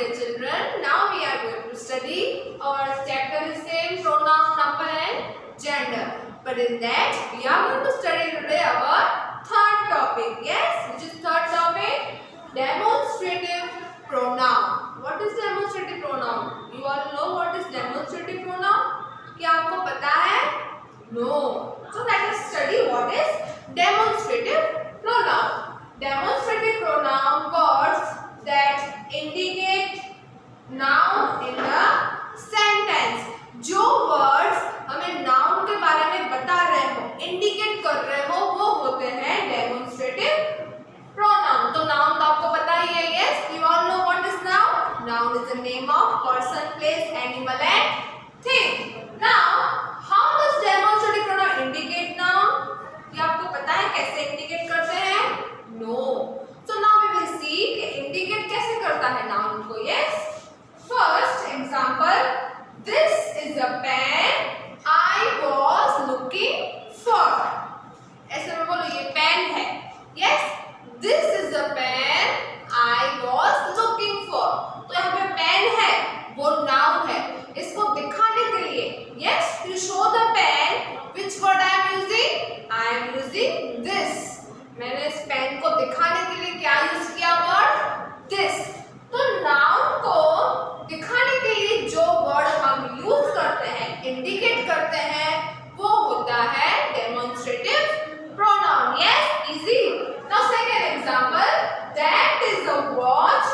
dear children, now we are going to study our chapter is same pronoun, number and gender. But in that we are going to study today our third topic. Yes, which is third topic? Demonstrative pronoun. What is demonstrative pronoun? You all know what is demonstrative pronoun? क्या आपको पता है? No. So let us study what is demonstrative pronoun. Demonstrative pronoun words that indicate noun in a sentence. जो words हमें noun के बारे में बता रहे हो, indicate कर रहे हो, वो होते हैं demonstrative pronoun. तो noun तो आपको पता ही है. Yes, you all know what is noun. Noun is the name of person, place, animal and thing. Now, how does demonstrative pronoun indicate noun? ये आपको पता है कैसे indicate करते हैं? No. So now we will see कि indicate कैसे करता है noun को. Yes. First example, this is a pen I was looking for. ऐसे में बोलो ये पेन है. Yes. This is a pen I was looking for. तो यहाँ पे पेन है, वो noun है. इसको दिखाने के लिए, yes, to show the pen, which word I am using? I am using this. मैंने इस पेन को दिखाने के लिए क्या यूज किया वर्ड? दिस. तो नाउन को दिखाने के लिए जो वर्ड हम यूज करते हैं, इंडिकेट करते हैं, वो होता है demonstrative pronoun. Yes, easy. Now second example, that is a watch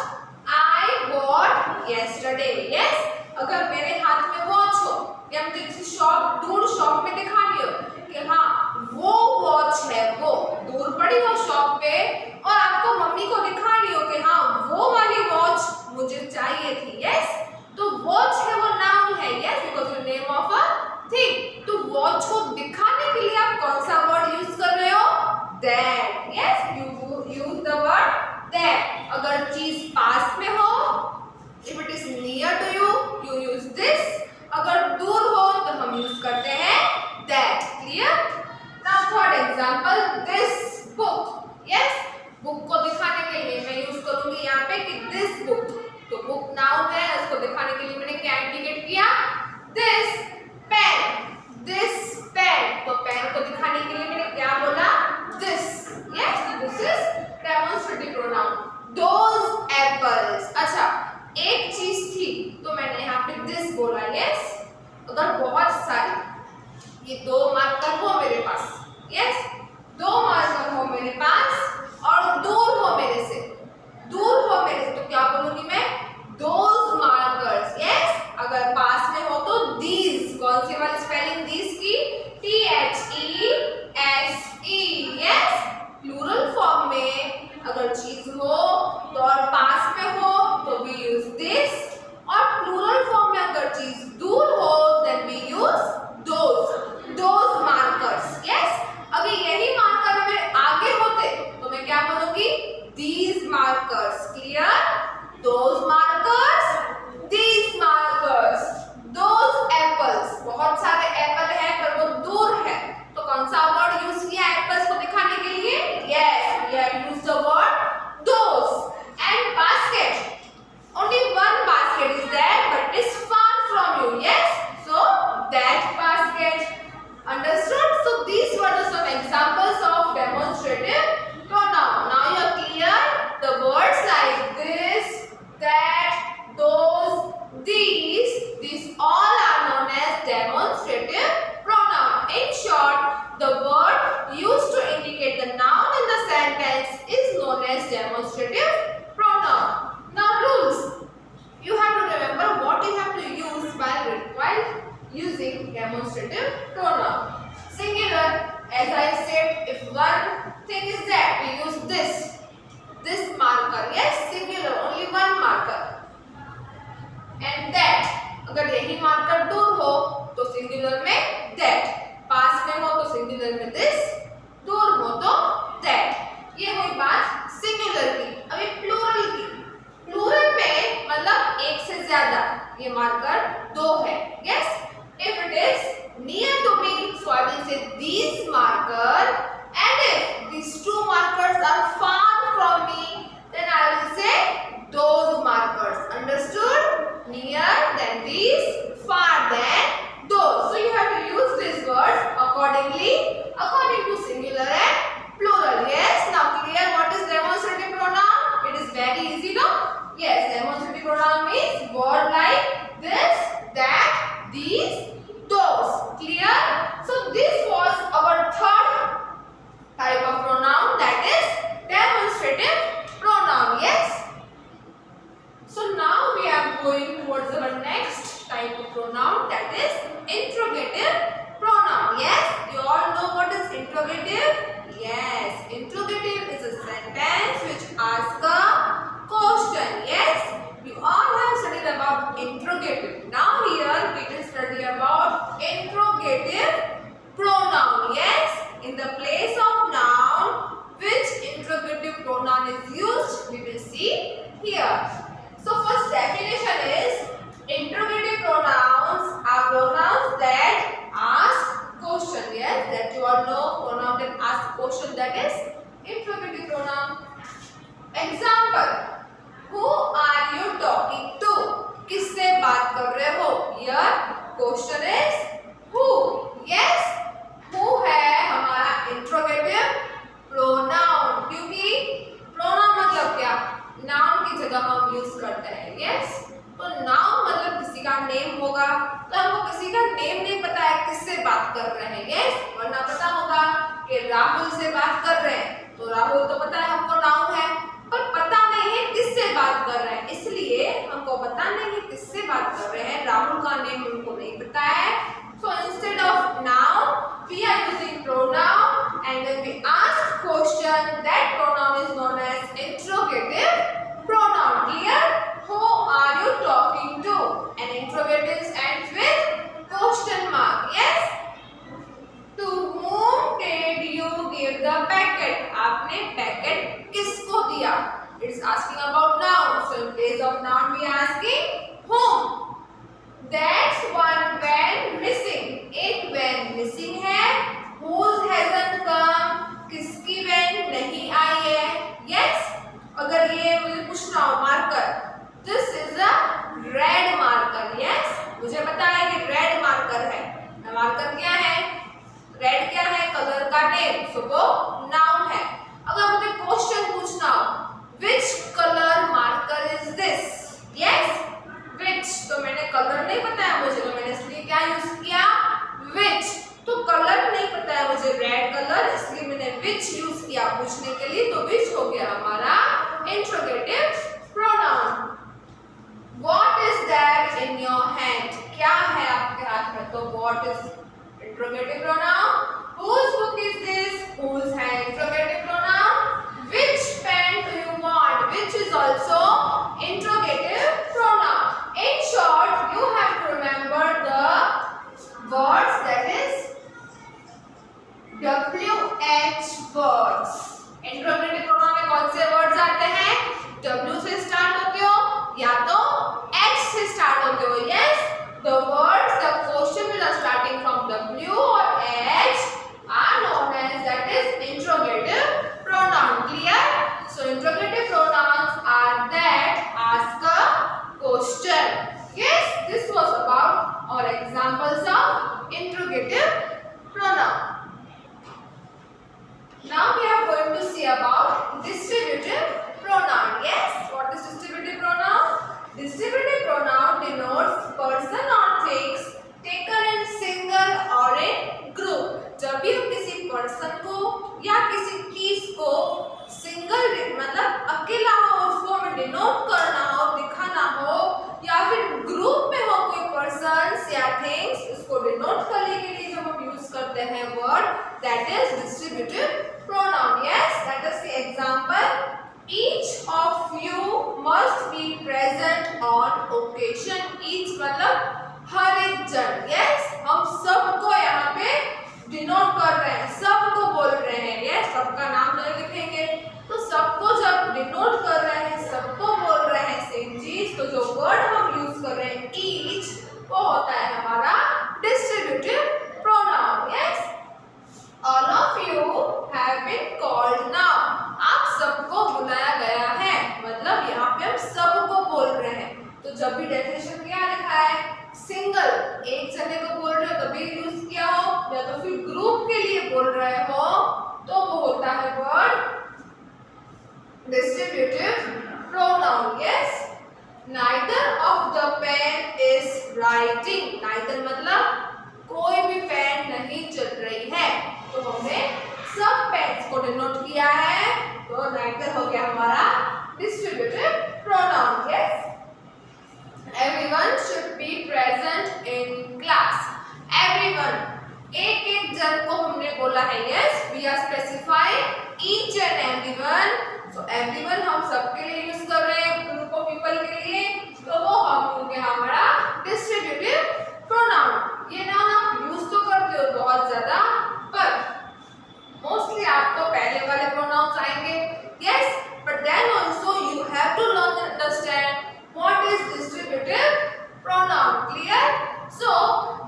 I bought yesterday. Yes, अगर मेरे हाथ में वॉच हो या मुझे किसी शॉप, दूर शॉप में दिखानी हो कि हाँ वो वॉच है, वो दूर पड़ी हो शॉप पे, और आपको मम्मी को दिखानी हो कि हाँ वो वाली वॉच मुझे चाहिए थी. यस, तो वॉच है वो नाउन है. Yes, because the name of a thing. तो वॉच को दिखाने के लिए आप कौन सा वर्ड यूज कर रहे हो? That. Yes, you use the word that. अगर चीज पास में हो, if it is near to you, you use this. अगर दूर हो तो हम यूज करते हैं that. Clear? Now third example, this book. Yes, book को दिखाने के लिए मैं यूज करूंगी यहाँ पे कि this book. तो book noun है, उसको दिखाने के लिए मैंने क्या इंडिकेट किया? This pen. This pen. तो पेन को दिखाने के लिए मैंने क्या बोला? This. Yes, this is demonstrative pronoun. Those apples. अच्छा, एक चीज थी तो मैंने यहाँ पे दिस बोला. यस, अगर बहुत सारी, ये दो मार्कर हो मेरे पास. यस, दो मार्कर हो मेरे पास और दूर हो मेरे से, दूर हो मेरे से, तो क्या बोलूंगी मैं? Those markers. यस, अगर पास में हो तो दीज. कौन सी वाली स्पेलिंग दीज की? THESE. यस, प्लूरल फॉर्म में अगर चीज हो तो और पास में हो तो वी यूज दिस, और प्लूरल फॉर्म में अगर चीज दूर हो then we use those markers. Yes, अगर यही मार्कर मेरे आगे होते तो मैं क्या बोलूंगी? These markers. Clear? Those markers, these markers. Those apples, बहुत सारे एप्पल है पर वो दूर है, तो कौन सा वर्ड यूज किया एप्पल्स को दिखाने के लिए? Yes, we have used the word those. And basket, only one basket is there but it's far from you. Yes, so that basket. Understood? So these were the some examples of demonstrative pronoun. Now you are clear? The words like this, that, those, these all are known as demonstrative pronoun. In short, the word used to indicate the noun in the sentence is known as demonstrative pronoun. Now rules. You have to remember what you have to use while using demonstrative pronoun. Singular, as I said, if one thing is there, we use this marker. Yes, singular, only one marker. And that, अगर यही marker दूर हो तो singular में that, पास में हो तो singular में this, दूर हो तो that. ये हुई बात सिंगुलर की. अभी प्लूरल की. प्लूरल में मतलब एक से ज्यादा, ये मार्कर दो है. Yes, if it is near to me, so I will say these marker, and if these two markers are far from me, then I will say those markers. Understand? know? Yes, demonstrative pronoun means word like this, that, these, those. Clear? So this was our third type of pronoun, that is demonstrative pronoun. Yes. So now we are going towards our next type of pronoun, that is interrogative pronoun. Yes, you all know what is interrogative? Yes, interrogative is a sentence which asks a question. Yes, you all have studied about interrogative. Now here we will study about interrogative pronoun. Yes, in the place of noun, which interrogative pronoun is used, we will see here. So first definition is interrogative pronouns are pronouns that ask question. Yes, that you all know, pronoun that ask question, that is interrogative pronoun. Example, who are you talking to? किससे बात कर रहे हो? Here question is who. Yes, who है हमारा interrogative pronoun, क्योंकि pronoun मतलब क्या? नाउन की जगह हम यूज करते हैं. यस, तो नाउन मतलब किसी का नेम होगा, तो हमको किसी का नेम नहीं पता है किससे बात कर रहे हैं. यस, वरना पता होगा कि राहुल से बात कर रहे हैं, तो राहुल तो पता है हमको नाउन है, पर पता नहीं है किससे बात कर रहे हैं. इसलिए हमको पता नहीं है किससे बात कर रहे हैं, राहुल का नेम उनको नहीं पता है. So instead of noun, we are using pronoun, and when we ask question, that pronoun is known as interrogative pronoun. Clear? Who are you talking to? An interrogative ends with question mark. Yes? To whom did you give the packet? आपने packet किसको दिया? It's asking about noun. So in place of noun, we are asking whom. That's one van missing. एक van missing है. Whose hasn't come? किसकी van नहीं आई है? Yes. अगर ये मुझे पूछना हो marker, this is a red marker. Yes. मुझे पता है कि red marker है. मार्कर क्या है? Red क्या है? कलर का नेम. So वो noun है. अगर मुझे क्वेश्चन पूछना हो, which color marker is this? Yes. Which, तो मैंने कलर नहीं पता है मुझे, तो मैंने इसलिए क्या यूज किया? Which. तो कलर नहीं पता है मुझे रेड कलर, इसलिए मैंने which यूज किया पूछने के लिए, तो which हो गया हमारा interrogative pronoun. What is that in your hand? क्या है आपके हाथ में? तो what is interrogative pronoun. Whose book is this? Whose है interrogative pronoun. Which pen do you want? Which is also interrogative pronoun. In short, you have to remember the words, that is WH words. Interrogative pronoun में कौन से words आते हैं? W से start होते हो या तो H से start होते हो. Yes, the words, the question which are starting from W or H are known as, that is interrogative pronoun. Clear? So interrogative pronouns are that ask a question. Yes, this was about our examples of interrogative pronoun. Now we are going to see about distributive pronoun. Yes, what is distributive pronoun? Distributive pronoun denotes person or things taken in single or in group. जब भी हम किसी person को या किसी चीज को single मतलब अकेला हो, उसको हमें डिनोट करना हो, दिखाना हो, या फिर ग्रुप में हो कोई पर्सन या थिंग्स, उसको डिनोट करने के लिए जब हम यूज करते हैं word, that is distributive pronoun. Yes, let us see example. Each of you must be present on occasion. Each मतलब हर एक जन. Yes, हम सबको यहाँ पे डिनोट कर रहे हैं, सबको बोल रहे हैं. Yes, सबका नाम नहीं लिखेंगे, तो सबको जब डिनोट कर रहे हैं, सबको बोल रहे हैं सेम चीज, तो जो वर्ड हम यूज कर रहे हैं each, वो होता है हमारा distributive pronoun. Yes, all of you have been called now. आप सबको बुलाया गया है, मतलब यहाँ पे हम सबको बोल रहे हैं. तो जब भी डेफिनेशन क्या लिखा है, सिंगल एक जने को बोल रहे हो तभी यूज किया हो, या तो फिर ग्रुप के लिए बोल रहे हो, तो वो होता है word distributive pronoun. Writing, neither मतलब कोई भी पेन नहीं चल रही है, तो हमने सब पेन्स को डिनोट किया है, तो नाइदर हो गया हमारा distributive pronoun. Yes, everyone should be present in class. Everyone, एक एक जन को हमने बोला है। Yes, we are specifying each and everyone, so everyone हम सबके लिए यूज कर रहे हैं, ग्रुप ऑफ पीपल के लिए, तो वो हम हो गया हमारा डिस्ट्रीब्यूटिव प्रोनाउन। ये नाउन आप यूज तो करते हो बहुत ज्यादा, पर मोस्टली आपको पहले वाले प्रोनाउंस आएंगे। Yes, but then also you have to learn and understand what is distributive pronoun. Clear? So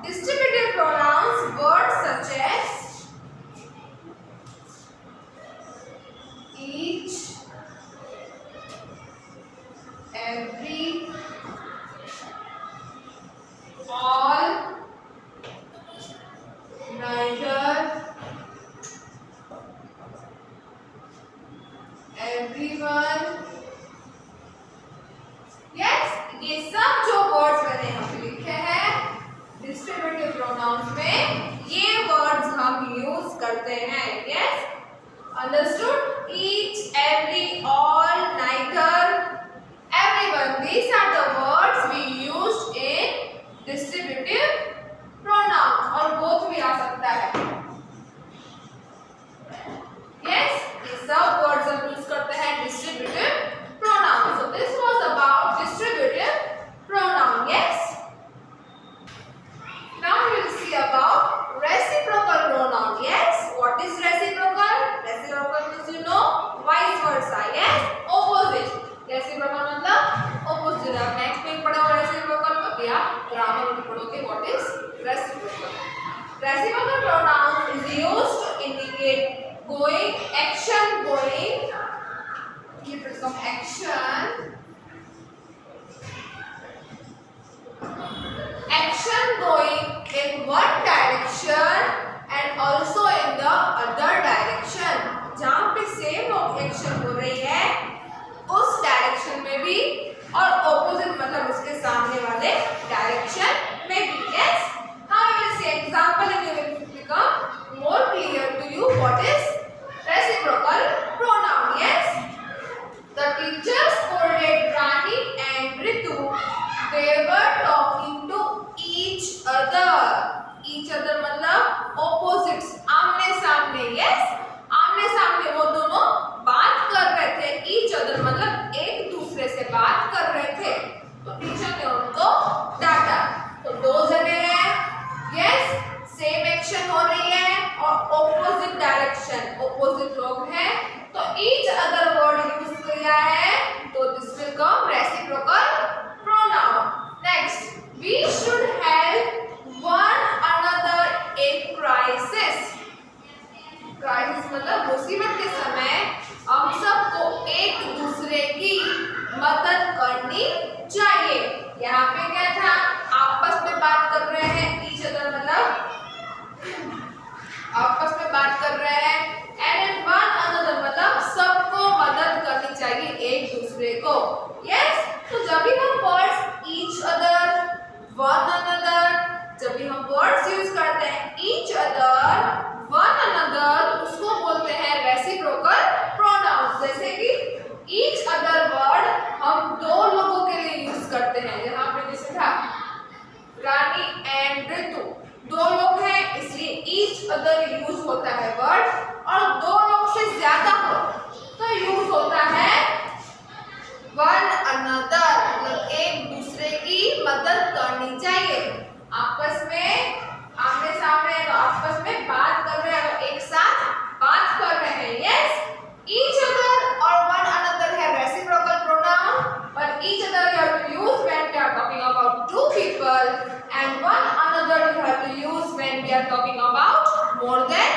distributive pronouns, words such as each, every, all, neither, everyone, yes, ये सब जो वर्ड्स मैंने यहाँ पे लिखे हैं डिस्ट्रीब्यूटिव प्रोनाउंस में, ये वर्ड्स हम यूज करते हैं। Yes, understood? Each, every, all, neither, everyone, these are the words we used in distributive pronoun, और बोथ भी आ सकता है। यस, ये सब वर्ड्स हम यूज करते हैं distributive pronoun. So this was about distributive pronoun. Yes, now we will see about reciprocal pronoun. Yes, what is reciprocal? Reciprocal means you know vice versa. Yes, opposite. Reciprocal मतलब opposite। आप next में पढ़ोगे reciprocal, अभी आप grammar में पढ़ोगे what is reciprocal. Reciprocal pronoun is used to indicate going, action going, here it comes action, action going in one direction and also in the other direction। जहाँ पे same action हो रही है उस डायरेक्शन में भी, और ऑपोजिट मतलब उसके सामने वाले डायरेक्शन में भी। Yes, now we will see example and you will become more clear to you what is reciprocal pronoun. Yes, the teacher scolded Rani and Ritu, they were talking to each other। each other मतलब opposites, आमने सामने। Yes, आमने सामने वो दोनों बात कर रहे थे। each other मतलब एक दूसरे से बात कर रहे थे, तो टीचर ने उनको डांटा। तो दो जने हैं, यस, सेम एक्शन हो रही है और ऑपोजिट डायरेक्शन, ऑपोजिट लोग हैं, तो each other वर्ड यूज किया है, तो this will come reciprocal pronoun। Next, we should help one another in crisis। crisis मतलब मुसीबत के समय हम सबको एक दूसरे की मदद करनी चाहिए। यहाँ पे क्या था, आपस में बात कर रहे हैं, each other मतलब आपस में बात कर रहे हैं, and one another मतलब सबको मदद करनी चाहिए एक दूसरे को। यस, तो जब भी हम words each other, one another, जब भी हम वर्ड्स यूज करते हैं each other, one another, उसको बोलते हैं रेसिप्रोकल प्रोनाउंस। जैसे कि each other वर्ड हम दो लोगों के लिए यूज करते हैं, यहाँ पे जैसे था रानी एंड ऋतु, दो लोग हैं इसलिए each other यूज होता है वर्ड, और दो लोग से ज्यादा हो तो यूज होता है one another, मतलब एक दूसरे की मदद करनी चाहिए। आपस में आमने सामने है तो आपस में बात कर रहे हैं, तो एक साथ बात कर रहे हैं। यस, each other और one another है reciprocal pronoun, but each other you have to use when we are talking about two people, and one another you have to use when we are talking about more than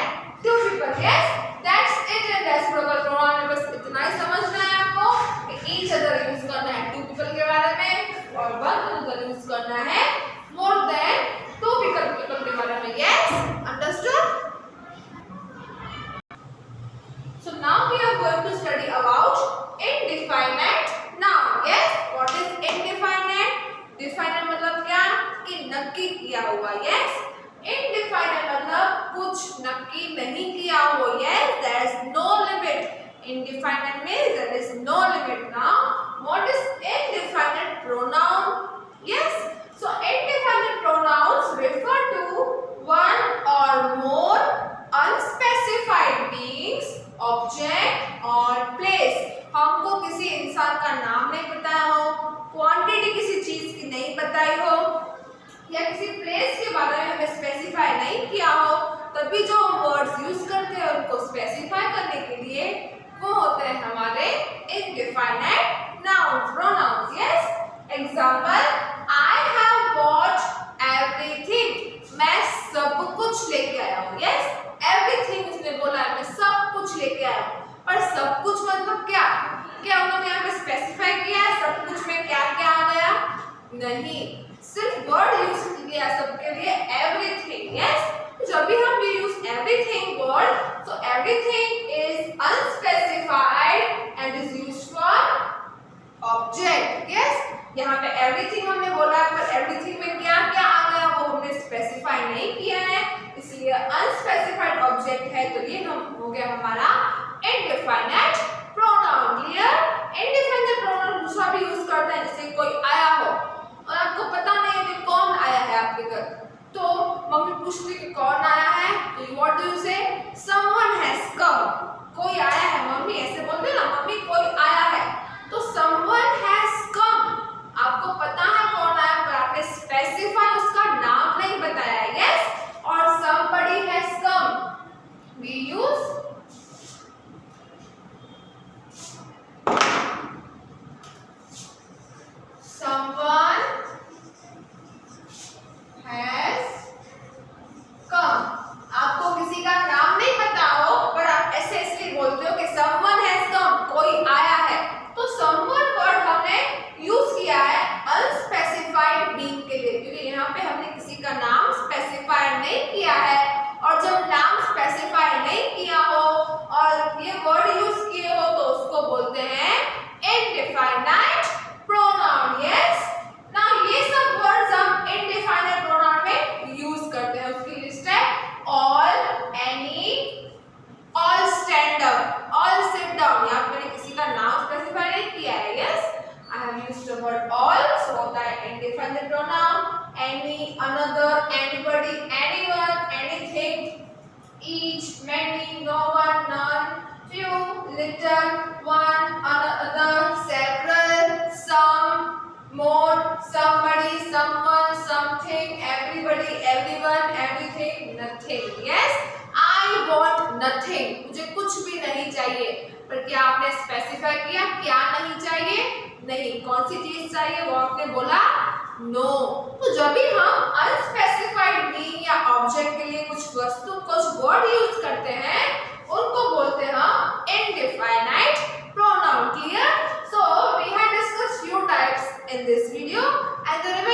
two people। Yes, that's it in reciprocal pronoun। बस इतना ही समझना है आपको कि each other use करना है two people के बारे में, और one another यूज करना है more than two people के बारे में। Yes, understood? So now we are going to study about indefinite noun। Yes, what is indefinite? Definite मतलब क्या, होगा। यस, इनडिफाइनाइट मतलब कुछ नक्की नहीं किया हो। Yes, there is no limit. Indefinite means there is no limit. Now, what is indefinite pronoun? Yes, so indefinite pronouns refer to one or more unspecified beings, object or place. हमको किसी इंसान का नाम नहीं बताया हो, क्वांटिटी किसी चीज की नहीं बताई हो, या किसी प्लेस के बारे में हमें स्पेसिफाई नहीं किया हो, तभी जो वर्ड्स यूज करते हैं उनको स्पेसिफाई करने के लिए वो होते हैं हमारे indefinite noun pronouns. Yes, example, I have bought everything. मैं सब कुछ लेके आया हूँ। यस, एवरीथिंग उसने बोला है, मैं सब कुछ लेके आया हूँ। पर सब कुछ मतलब क्या? क्या उन्होंने यहाँ पे स्पेसिफाई किया है सब कुछ में क्या क्या आ गया? नहीं, सिर्फ वर्ड यूज किया सबके लिए एवरीथिंग। यस, जब भी हम यूज एवरीथिंग वर्ड, तो everything is unspecified and is used for object. Yes, यहाँ पे एवरीथिंग हमने बोला है, पर एवरीथिंग में क्या क्या आ गया वो हमने स्पेसिफाई नहीं किया है, इसलिए अनस्पेसिफाइड ऑब्जेक्ट है। तो ये हम हो गया हमारा indefinite pronoun. Clear? Indefinite pronoun दूसरा भी यूज करते हैं, जैसे कोई आया हो और आपको पता नहीं है कि कौन आया है आपके घर, तो मम्मी पूछती कि कौन आया है, तो व्हाट डू यू से? Someone has come. कोई आया है, मम्मी ऐसे बोलते ना, मम्मी कोई आया है, तो समवन हैज कम। आपको पता है कौन आया, पर आपने स्पेसिफाई उसका नाम नहीं बताया। यस, और somebody has come, we use someone has come। आपको किसी का नाम नहीं पता हो, पर आप ऐसे इसलिए बोलते हो कि someone has come, कोई आया है। तो someone वर्ड हमने यूज किया है अनस्पेसिफाइड बीइंग के लिए, क्योंकि यहाँ पे हमने किसी का नाम स्पेसिफाई नहीं किया है। और जब नाम स्पेसिफाई नहीं किया हो और ये वर्ड यूज किए हो, तो उसको बोलते हैं इनडिफाइनाइट प्रोनाउन। यस, नाउ ये सब वर्ड्स हम इनडिफाइनाइट प्रोनाउन में यूज करते हैं। उसकी लिस्ट है all, any, all stand up, all sit down. यहाँ पे मैंने किसी का नाम स्पेसिफाई नहीं किया है। Yes, I have used the word all, so that indefinite pronoun. Any, another, anybody, anyone, anything, each, many, no one, none, few, little, one, another, several, some, more, somebody, someone, something, everybody, everyone, everything, nothing. Yes, I want nothing. मुझे कुछ भी नहीं चाहिए। पर क्या आपने specify किया क्या नहीं चाहिए? नहीं। कौन सी चीज चाहिए वो आपने बोला नो। तो जब भी हम अनस्पेसिफाइड बीइंग या ऑब्जेक्ट के लिए कुछ वस्तु, कुछ वर्ड यूज करते हैं, उनको बोलते हैं हम indefinite pronoun. Clear? So we have discussed few types in this video, and remember